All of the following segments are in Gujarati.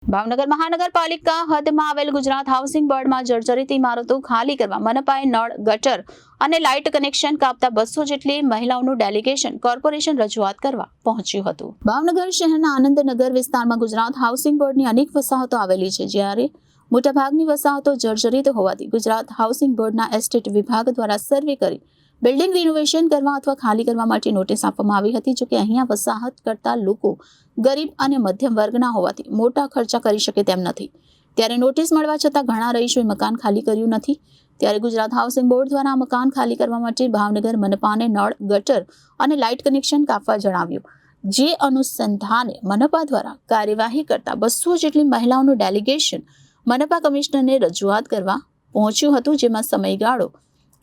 ભાવનગર મહાનગરપાલિકા હદમાં આવેલ ગુજરાત હાઉસિંગ બોર્ડમાં જર્જરિત ઇમારતો ખાલી કરવા મનપાએ નળ, ગટર અને લાઇટ કનેક્શન કાપતા 200 જેટલી મહિલાઓનું ડેલિગેશન કોર્પોરેશન રજૂઆત કરવા પહોંચ્યું હતું। ભાવનગર શહેરના આનંદનગર વિસ્તારમાં ગુજરાત હાઉસિંગ બોર્ડની અનેક વસાહતો આવેલી છે, જ્યારે મોટાભાગની વસાહતો જર્જરિત હોવાથી ગુજરાત હાઉસિંગ બોર્ડના એસ્ટેટ વિભાગ દ્વારા સર્વે કરી બિલ્ડિંગ રિનોવેશન કરવા અથવા ખાલી કરવા માટે નોટિસ આપવામાં આવી હતી। જો કે અહીંયા વસાહત કરતા લોકો ગરીબ અને મધ્યમ વર્ગના હોવાથી મોટા ખર્ચા કરી શકે તેમ નથી, ત્યારે નોટિસ મળવા છતાં ઘણા રહીશોએ મકાન ખાલી કર્યું નથી। ત્યારે ગુજરાત હાઉસિંગ બોર્ડ દ્વારા આ મકાન ખાલી કરવા માટે ભાવનગર મનપાને નળ, ગટર અને લાઇટ કનેક્શન કાપવા જણાવ્યું, જે અનુસંધાને મનપા દ્વારા કાર્યવાહી કરતા 200 જેટલી મહિલાઓનું ડેલિગેશન મનપા કમિશનરને રજૂઆત કરવા પહોંચ્યું હતું, જેમાં સમયગાળો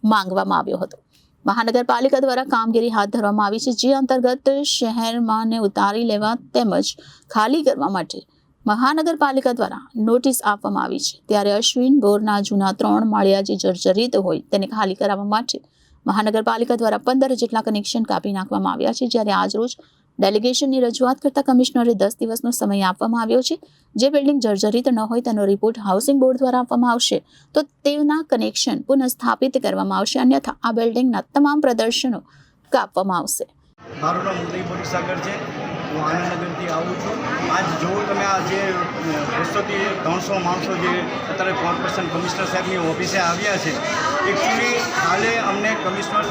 માંગવામાં આવ્યો હતો। મહાનગરપાલિકા દ્વારા કામગીરી હાથ ધરવામાં આવી છે, જે અંતર્ગત શહેરમાં ઉતારી લેવા તેમજ ખાલી કરવા માટે મહાનગરપાલિકા દ્વારા નોટિસ આપવામાં આવી છે। ત્યારે અશ્વિન બોરના જૂના 3 માળિયા જે જર્જરિત હોય તેને ખાલી કરાવવા માટે મહાનગરપાલિકા દ્વારા 15 જેટલા કનેક્શન કાપી નાખવામાં આવ્યા છે। જ્યારે આજરોજ ડેલિગેશનની રજૂઆત કરતા કમિશનરે 10 દિવસનો સમય આપવામાં આવ્યો છે। જે બિલ્ડિંગ જર્જરિત ન હોય તેનો રિપોર્ટ હાઉસિંગ બોર્ડ દ્વારા આપવામાં આવશે તો તેના કનેક્શન પુનઃસ્થાપિત કરવામાં આવશે, અન્યથા આ બિલ્ડિંગના તમામ પ્રદર્શનો કાપવામાં આવશે। મારું નામ ઉદય બોરીસાગર છે, હું આનંદનગરથી આવું છું। આજ જો તમે આ જે 200થી 300 માણસો જે અત્યારે કોર્પોરેશન કમિશનર સાહેબની ઓફિસે આવ્યા છે, એકચ્યુઅલી કાલે અમને કમિશનર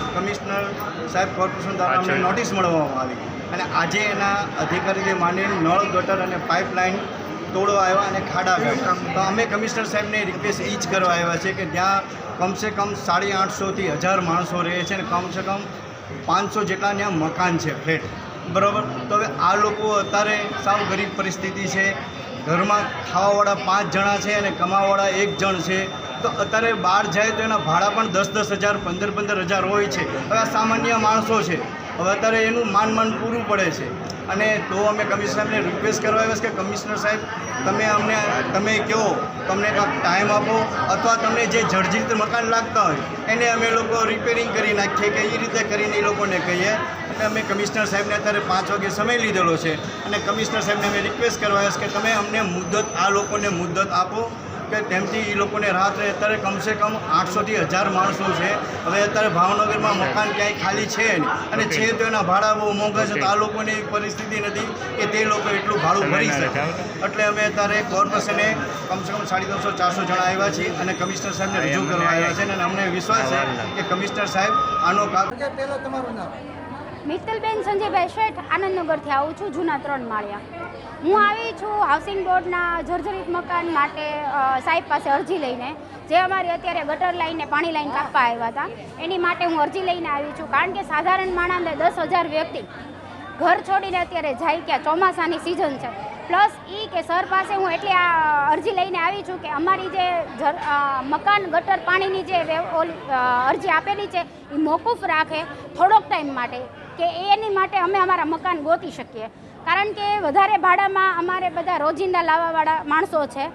સાહેબ કોર્પોરેશન દ્વારા અમને નોટિસ મળવામાં આવી અને આજે એના અધિકારીને માની નળ, ગટર અને પાઇપલાઇન તોડવા આવ્યા અને ખાડા કાઢ્યા। તો અમે કમિશનર સાહેબને રિક્વેસ્ટ એ જ કરવા આવ્યા છે કે જ્યાં કમસે કમ 850થી 1000 માણસો રહે છે અને કમસે કમ 500 જેટલા ત્યાં મકાન છે, ફ્લેટ, બરાબર। તો હવે આ લોકો અત્યારે સાવ ગરીબ પરિસ્થિતિ છે, ઘરમાં ખાવાવાળા 5 જણા છે અને કમાવાવાળા 1 જણ છે। તો અત્યારે બહાર જાય તો એના ભાડા પણ 10-10 હજાર, 15-15 હજાર હોય છે। હવે આ સામાન્ય માણસો છે, હવે અત્યારે એનું માન પૂરું પડે છે અને તો અમે કમિશનર સાહેબને રિક્વેસ્ટ કરવા આવ્યા છે કે કમિશનર સાહેબ તમે કહો, તમને કાંઈક ટાઈમ આપો અથવા તમને જે જર્જરિત મકાન લાગતા હોય એને અમે લોકો રિપેરિંગ કરી નાખીએ કે એ રીતે કરીને એ લોકોને કહીએ। એટલે અમે કમિશનર સાહેબને અત્યારે 5 વાગે સમય લીધેલો છે અને કમિશનર સાહેબને અમે રિક્વેસ્ટ કરવા આવ્યા છે કે તમે અમને આ લોકોને મુદ્દત આપો કે તેમથી એ લોકોને રાહત રહે। અત્યારે કમસે કમ 800થી 1000 માણસો છે। હવે અત્યારે ભાવનગરમાં મકાન ક્યાંય ખાલી છે નહીં અને છે તો એના ભાડા બહુ મોંઘા છે, તો આ લોકોની એવી પરિસ્થિતિ નથી કે તે લોકો એટલું ભાડું ભરી શકે। એટલે અમે અત્યારે કોર્પોરેશને કમસે કમ 350-400 જણા આવ્યા છીએ અને કમિશનર સાહેબને રજૂ કરવા આવ્યા છે અને અમને વિશ્વાસ છે કે કમિશનર સાહેબ આનો પહેલાં તમારું નામ? મિત્તલબેન સંજયભાઈ શેઠ, આનંદનગરથી આવું છું, જૂના 3 માળિયા। હું આવી છું હાઉસિંગ બોર્ડના જર્જરિત મકાન માટે સાહેબ પાસે અરજી લઈને, જે અમારી અત્યારે ગટર લાઈન ને પાણી લાઈન કાપવા આવ્યા હતા એની માટે હું અરજી લઈને આવી છું। કારણ કે સાધારણ માણસને 10,000 વ્યક્તિ ઘર છોડીને અત્યારે જાય કે ચોમાસાની સિઝન છે, પ્લસ કે સર પાસે હું એટલી આ અરજી લઈને આવી છું કે અમારી જે મકાન ગટર પાણીની જે અરજી આપેલી છે એ મોકૂફ રાખે થોડોક ટાઈમ માટે, કે એની માટે અમે અમારા મકાન ગોતી શકીએ। કારણ કે વધારે ભાડામાં અમારે બધા રોજિંદા લાવવાવાળા માણસો છે,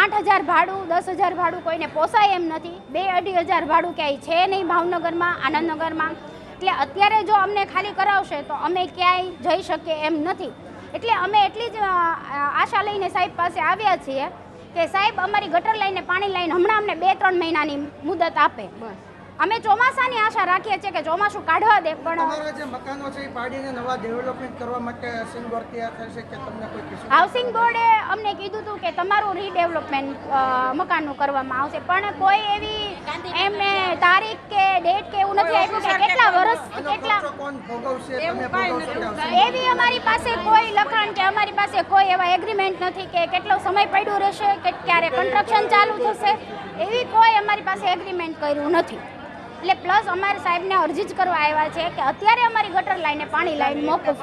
8,000 ભાડું, 10,000 ભાડું કોઈને પોસાય એમ નથી, 2-2.5 હજાર ભાડું ક્યાંય છે નહીં ભાવનગરમાં, આનંદનગરમાં। એટલે અત્યારે જો અમને ખાલી કરાવશે તો અમે ક્યાંય જઈ શકીએ એમ નથી। એટલે અમે એટલી જ આશા લઈને સાહેબ પાસે આવ્યા છીએ કે સાહેબ અમારી ગટર લાઈન ને પાણી લાઈન હમણાં અમને 2-3 મહિનાની મુદત આપે। અમે ચોમાસાની આશા રાખીએ છીએ કે ચોમાસું કાઢવા દે, પણ તમારા જે મકાનો છે એ પાડીને નવા ડેવલપમેન્ટ કરવા માટે હાઉસિંગ બોર્ડ તૈયાર થશે કે તમને કોઈ કિસ્સો? હાઉસિંગ બોર્ડે અમને કીધું હતું કે તમારું રીડેવલપમેન્ટ મકાનનું કરવામાં આવશે, પણ કોઈ એવી એમને તારીખ કે ડેટ કે એવું નથી આપ્યું કે કેટલા વર્ષ કેટલા કોણ ભોગવશે, તમે ભોગવશો? એવી અમારી પાસે કોઈ લખાણ કે અમારી પાસે કોઈ એવા એગ્રીમેન્ટ નથી કે કેટલો સમય પડ્યો રહેશે, કે ક્યારે કન્સ્ટ્રક્શન ચાલુ થશે, એવી કોઈ અમારી પાસે એગ્રીમેન્ટ કર્યું નથી। એટલે પ્લસ અમારે સાહેબને અરજી જ કરવા આવ્યા છે કે અત્યારે અમારી ગટર લાઈન ને પાણી લાઈન મોકૂફ